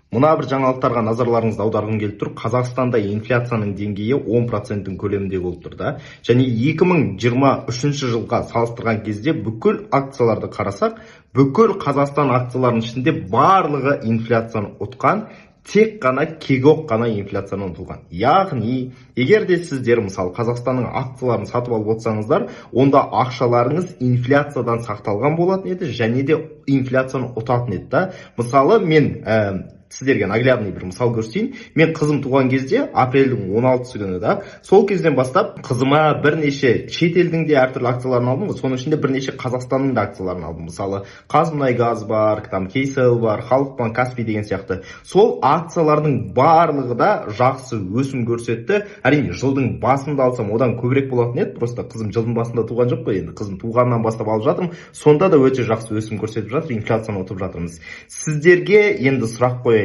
Мына бір жаңалықтарға назарларыңызды аударғым келіп тұр. Қазақстанда инфляцияның деңгейі 10%-дің көлемінде болып тұр да. Және 2023 жылға салыстырған кезде бүкіл акцияларды қарасақ, бүкіл Қазақстан акцияларының ішінде барлығы инфляцияны ұтқан, тек қана Кегок қана инфляцияны ұтылған. Яғни, егер де сіздер мысалы Қазақстанның акцияларын сатып алып отырсаңыздар, онда ақшаларыңыз инфляциядан сақталған болатын еді, және де инфляцияны ұтатын еді да. Мысалы мен сіздерге наглядный бір мысал көрсетейін. Мен қызым туған кезде, апрельдің 16-сы күні да, сол кезден бастап қызыма бірнеше шетелдің де әртүрлі акцияларын алдым. Соның ішінде бірнеше Қазақстанның да акцияларын алдым. Мысалы, Қазмұнайгаз бар, Кейсел бар, Халықбанк, Каспий деген сияқты. Сол акциялардың барлығы да жақсы өсім көрсетті. Әрине, жылдың басында алсам, одан көбірек болатын еді. Просто қызым жылдың басында туған жоқ қой, енді қызым туғаннан бастап алып жатырмын. Сонда да өте жақсы өсім көрсетіп жатыр, инфляцияны ұтып жатырмыз. Сіздерге енді сұрақ қояйын.